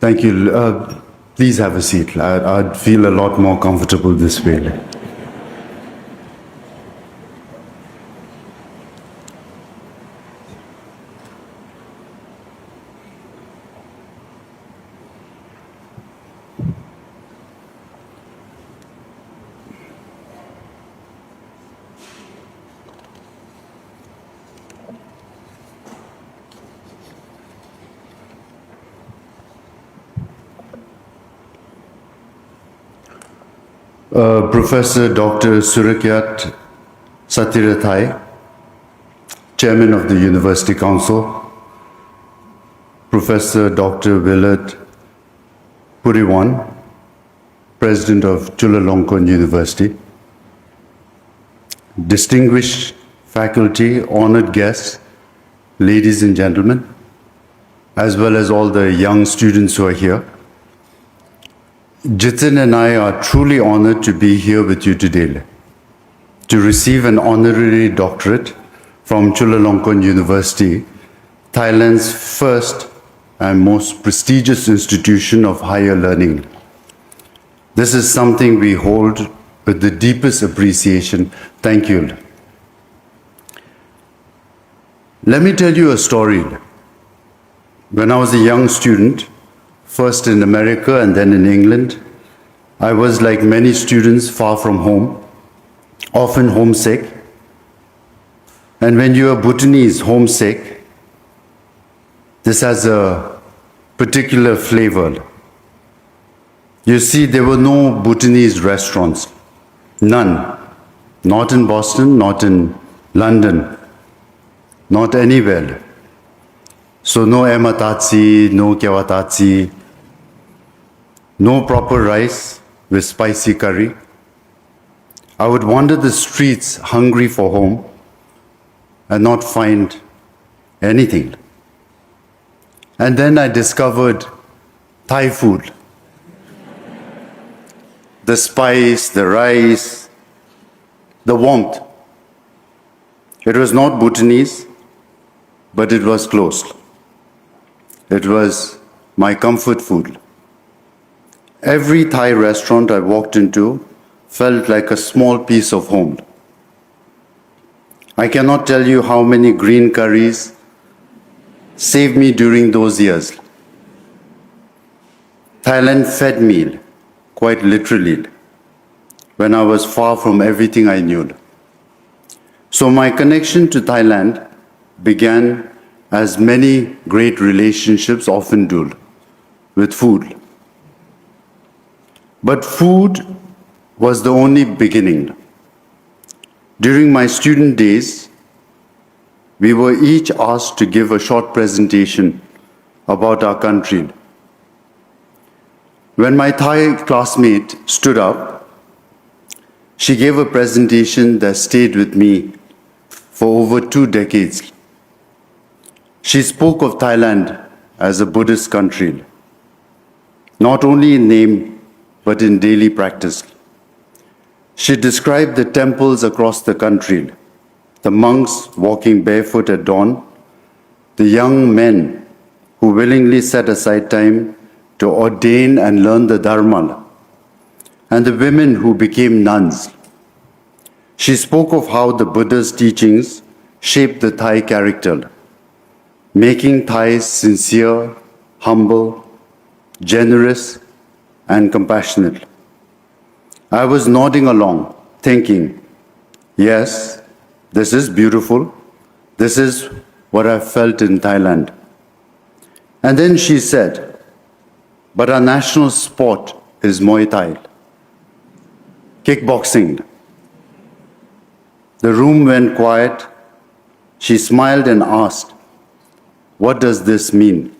Thank you. Please have a seat. I'd feel a lot more comfortable this way. Professor Dr. Surakyat Sathirathai, Chairman of the University Council, Professor Dr. Willard Puriwan, President of Chulalongkorn University, distinguished faculty, honored guests, ladies and gentlemen, as well as all the young students who are here. Jitin and I are truly honored to be here with you today to receive an honorary doctorate from Chulalongkorn University, Thailand's first and most prestigious institution of higher learning. This is something we hold with the deepest appreciation. Thank you. Let me tell you a story. When I was a young student, first in America and then in England, I was, like many students, far from home, often homesick. And when you are Bhutanese homesick, this has a particular flavor. You see, there were no Bhutanese restaurants, none. Not in Boston, not in London, not anywhere. So no ematatsi, no kyawatatsi, no proper rice with spicy curry. I would wander the streets hungry for home and not find anything. And then I discovered Thai food. The spice, the rice, the warmth. It was not Bhutanese, but it was close. It was my comfort food. Every Thai restaurant I walked into felt like a small piece of home. I cannot tell you how many green curries saved me during those years. Thailand fed me, quite literally, when I was far from everything I knew. So my connection to Thailand began, as many great relationships often do, with food. But food was the only beginning. During my student days, we were each asked to give a short presentation about our country. When my Thai classmate stood up, she gave a presentation that stayed with me for over 2 decades. She spoke of Thailand as a Buddhist country, not only in name, but in daily practice. She described the temples across the country, the monks walking barefoot at dawn, the young men who willingly set aside time to ordain and learn the Dharma, and the women who became nuns. She spoke of how the Buddha's teachings shaped the Thai character, making Thais sincere, humble, generous, and compassionate. I was nodding along, thinking, yes, this is beautiful. This is what I felt in Thailand. And then she said, but our national sport is Muay Thai, kickboxing. The room went quiet. She smiled and asked, what does this mean?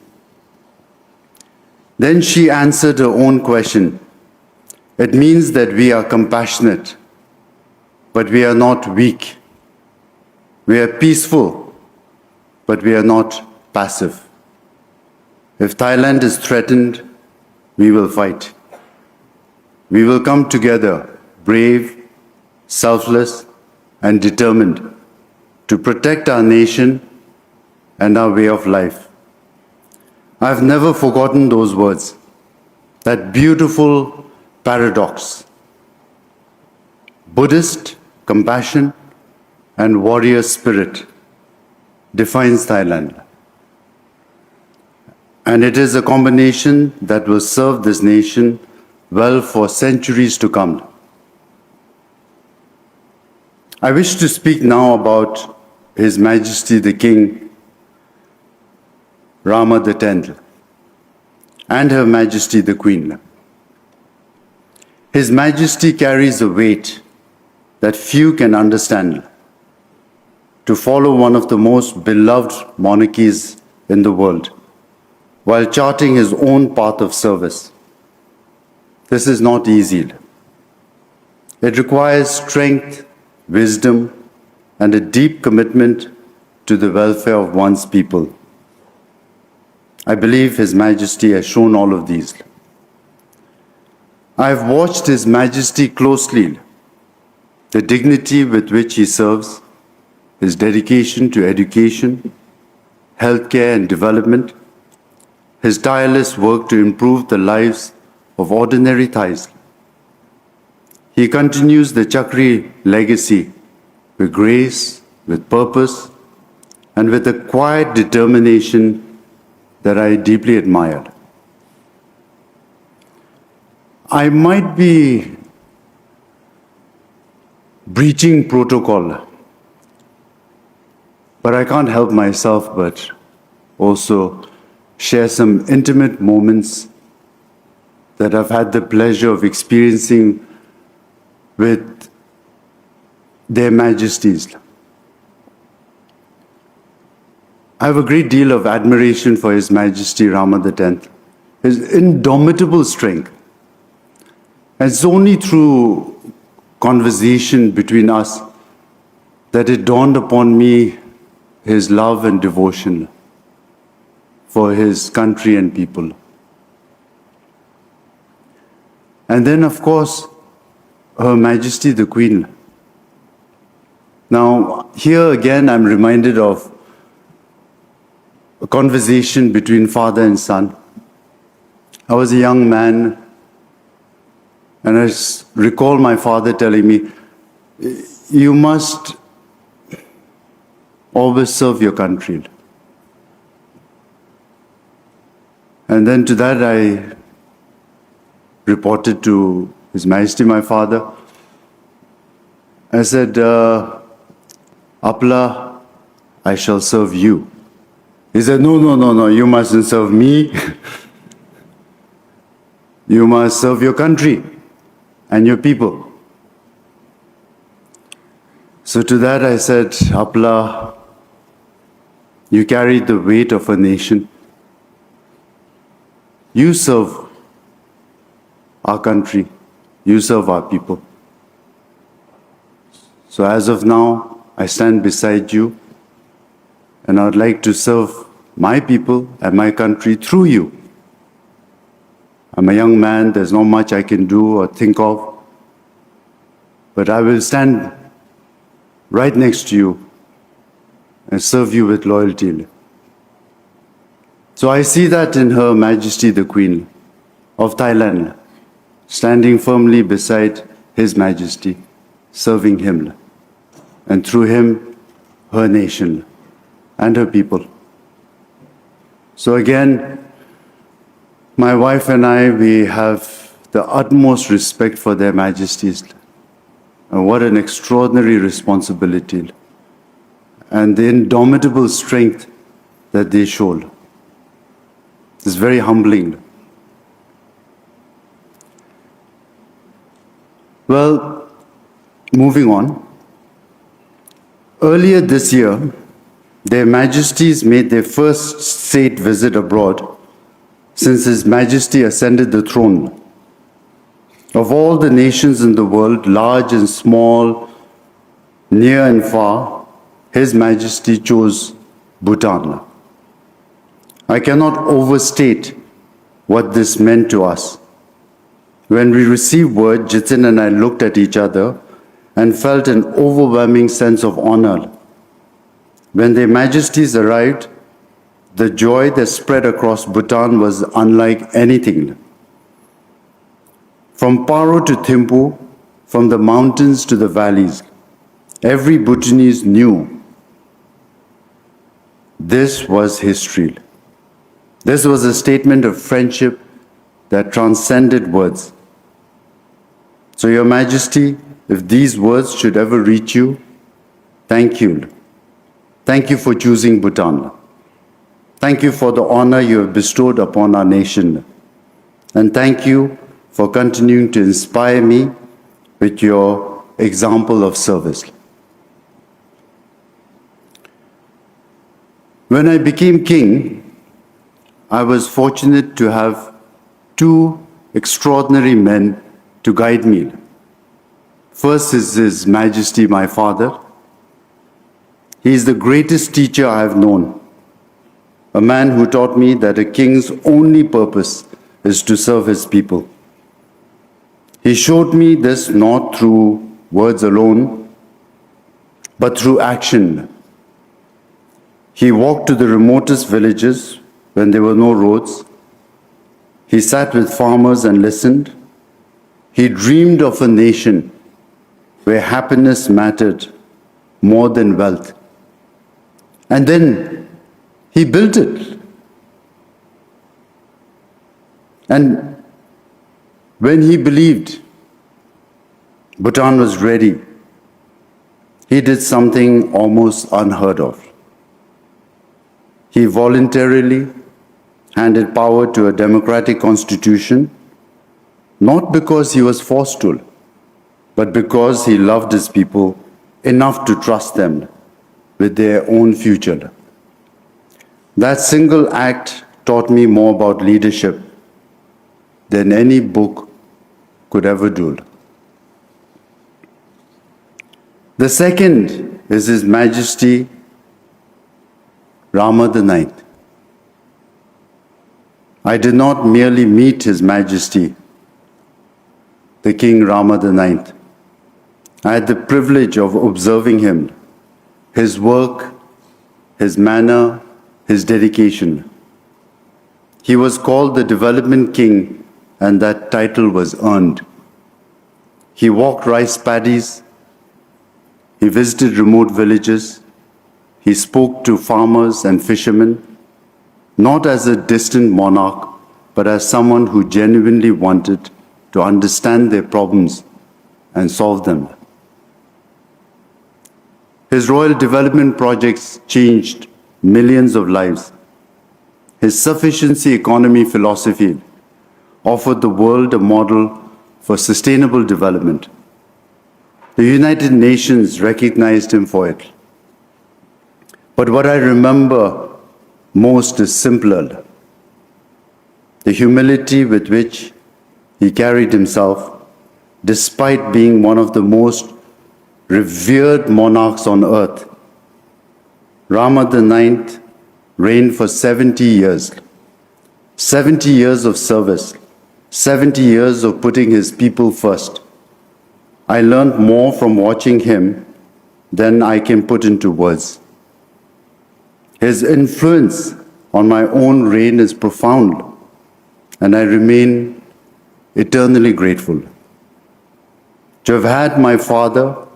Then she answered her own question. It means that we are compassionate, but we are not weak. We are peaceful, but we are not passive. If Thailand is threatened, we will fight. We will come together, brave, selfless, and determined to protect our nation and our way of life. I've never forgotten those words, that beautiful paradox. Buddhist compassion and warrior spirit defines Thailand. And it is a combination that will serve this nation well for centuries to come. I wish to speak now about His Majesty the King Rama X and Her Majesty the Queen. His Majesty carries a weight that few can understand, to follow one of the most beloved monarchies in the world, while charting his own path of service. This is not easy. It requires strength, wisdom, and a deep commitment to the welfare of one's people. I believe His Majesty has shown all of these. I have watched His Majesty closely, the dignity with which he serves, his dedication to education, healthcare and development, his tireless work to improve the lives of ordinary Thais. He continues the Chakri legacy with grace, with purpose, and with a quiet determination that I deeply admire. I might be breaching protocol, but I can't help myself but also share some intimate moments that I've had the pleasure of experiencing with their Majesties. I have a great deal of admiration for His Majesty Rama X, his indomitable strength. And it's only through conversation between us that it dawned upon me his love and devotion for his country and people. And then, of course, Her Majesty the Queen. Now, here again, I'm reminded of a conversation between father and son. I was a young man, and I recall my father telling me, you must always serve your country. And then to that I reported to His Majesty, my father. I said, Apla, I shall serve you. He said, no, you mustn't serve me. You must serve your country and your people. So to that I said, Apla, you carry the weight of a nation. You serve our country. You serve our people. So as of now, I stand beside you, and I would like to serve my people and my country through you. I'm a young man, there's not much I can do or think of, but I will stand right next to you and serve you with loyalty. So I see that in Her Majesty the Queen of Thailand, standing firmly beside His Majesty, serving him, and through him, her nation and her people. So again, my wife and I, we have the utmost respect for their Majesties. And what an extraordinary responsibility and the indomitable strength that they showed. It's very humbling. Well, moving on. Earlier this year, their Majesties made their first state visit abroad since His Majesty ascended the throne. Of all the nations in the world, large and small, near and far, His Majesty chose Bhutan. I cannot overstate what this meant to us. When we received word, Jitin and I looked at each other and felt an overwhelming sense of honor. When their Majesties arrived, the joy that spread across Bhutan was unlike anything. From Paro to Thimphu, from the mountains to the valleys, every Bhutanese knew this was history. This was a statement of friendship that transcended words. So, Your Majesty, if these words should ever reach you, thank you. Thank you for choosing Bhutan. Thank you for the honor you have bestowed upon our nation. And thank you for continuing to inspire me with your example of service. When I became king, I was fortunate to have two extraordinary men to guide me. First is His Majesty, my father. He is the greatest teacher I have known, a man who taught me that a king's only purpose is to serve his people. He showed me this not through words alone, but through action. He walked to the remotest villages when there were no roads. He sat with farmers and listened. He dreamed of a nation where happiness mattered more than wealth. And then he built it. And when he believed Bhutan was ready, he did something almost unheard of. He voluntarily handed power to a democratic constitution, not because he was forced to, but because he loved his people enough to trust them with their own future. That single act taught me more about leadership than any book could ever do. The second is His Majesty Rama IX. I did not merely meet His Majesty, the King Rama IX. I had the privilege of observing him, his work, his manner, his dedication. He was called the Development King, and that title was earned. He walked rice paddies, he visited remote villages, he spoke to farmers and fishermen, not as a distant monarch, but as someone who genuinely wanted to understand their problems and solve them. His royal development projects changed millions of lives. His sufficiency economy philosophy offered the world a model for sustainable development. The United Nations recognized him for it. But what I remember most is simpler. The humility with which he carried himself, despite being one of the most revered monarchs on earth. Rama IX reigned for 70 years. 70 years of service, 70 years of putting his people first. I learned more from watching him than I can put into words. His influence on my own reign is profound, and I remain eternally grateful. To have had my father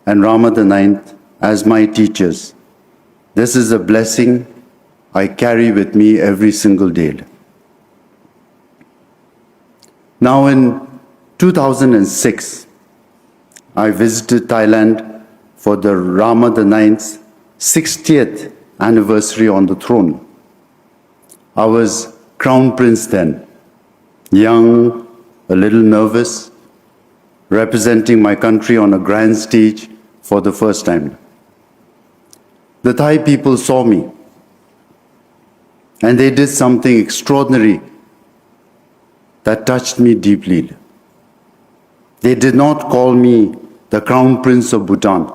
and Rama IX as my teachers, this is a blessing I carry with me every single day. Now in 2006, I visited Thailand for the Rama IX's 60th anniversary on the throne. I was Crown Prince then, young, a little nervous, representing my country on a grand stage for the first time. The Thai people saw me, and they did something extraordinary that touched me deeply. They did not call me the Crown Prince of Bhutan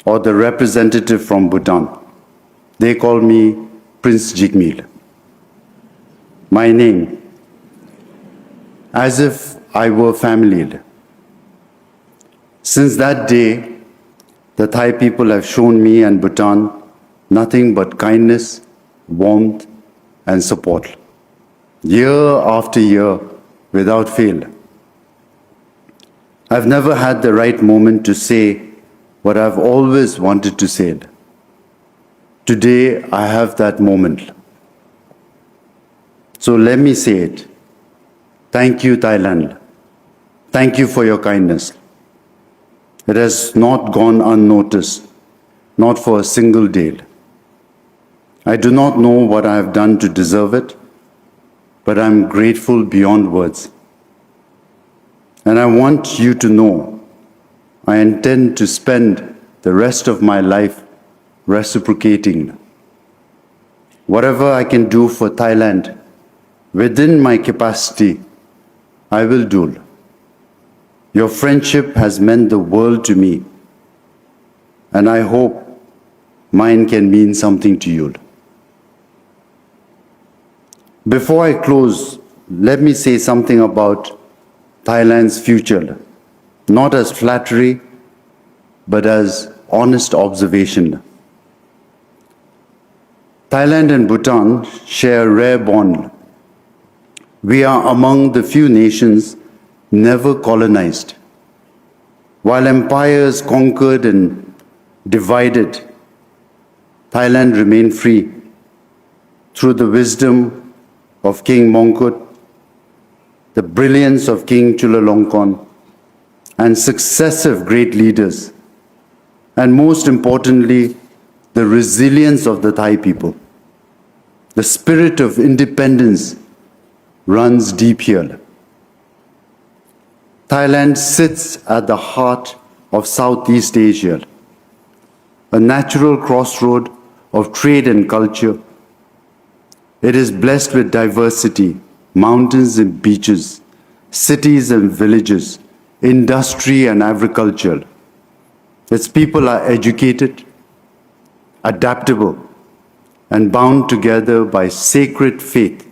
or the representative from Bhutan. They called me Prince Jigmeel, my name, as if I were family. Since that day, the Thai people have shown me and Bhutan nothing but kindness warmth, and support, year after year, without fail. I've never had the right moment to say what I've always wanted to say. Today, I have that moment. So let me say it. Thank you, Thailand. Thank you for your kindness. It has not gone unnoticed, not for a single day. I do not know what I have done to deserve it, but I'm grateful beyond words. And I want you to know I intend to spend the rest of my life reciprocating. Whatever I can do for Thailand within my capacity, I will do. Your friendship has meant the world to me, and I hope mine can mean something to you. Before I close, let me say something about Thailand's future, not as flattery, but as honest observation. Thailand and Bhutan share a rare bond. We are among the few nations never colonized. While empires conquered and divided, Thailand remained free through the wisdom of King Mongkut, the brilliance of King Chulalongkorn, and successive great leaders, and most importantly, the resilience of the Thai people. The spirit of independence runs deep here. Thailand sits at the heart of Southeast Asia, a natural crossroad of trade and culture. It is blessed with diversity, mountains and beaches, cities and villages, industry and agriculture. Its people are educated, adaptable, and bound together by sacred faith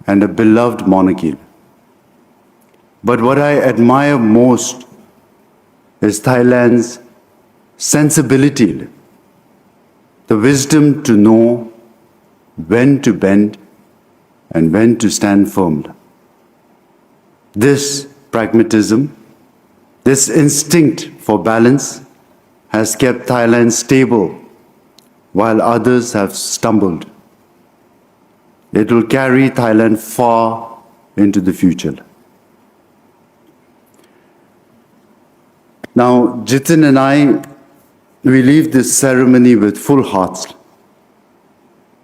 and a beloved monarchy. But what I admire most is Thailand's sensibility, the wisdom to know when to bend and when to stand firm. This pragmatism, this instinct for balance has kept Thailand stable while others have stumbled. It will carry Thailand far into the future. Now, Jitin and I, we leave this ceremony with full hearts.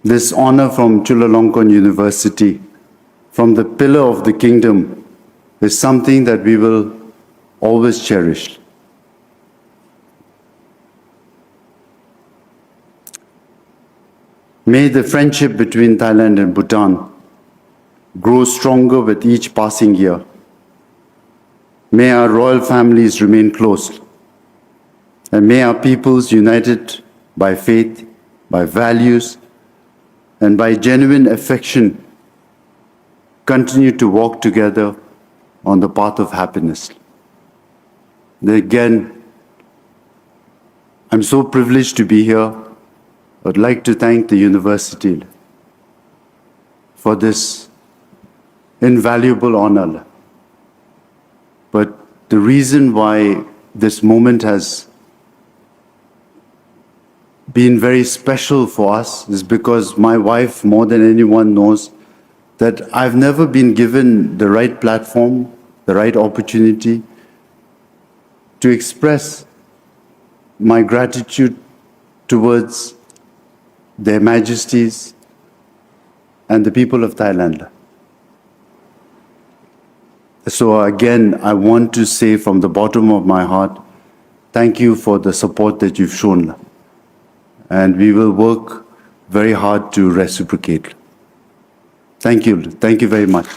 This honor from Chulalongkorn University, from the pillar of the kingdom, is something that we will always cherish. May the friendship between Thailand and Bhutan grow stronger with each passing year. May our royal families remain close, and may our peoples, united by faith, by values, and by genuine affection, continue to walk together on the path of happiness. Again, I'm so privileged to be here. I'd like to thank the university for this invaluable honor. But the reason why this moment has been very special for us is because my wife, more than anyone, knows that I've never been given the right platform, the right opportunity to express my gratitude towards their majesties and the people of Thailand. So again, I want to say from the bottom of my heart, thank you for the support that you've shown. And we will work very hard to reciprocate. Thank you. Thank you very much.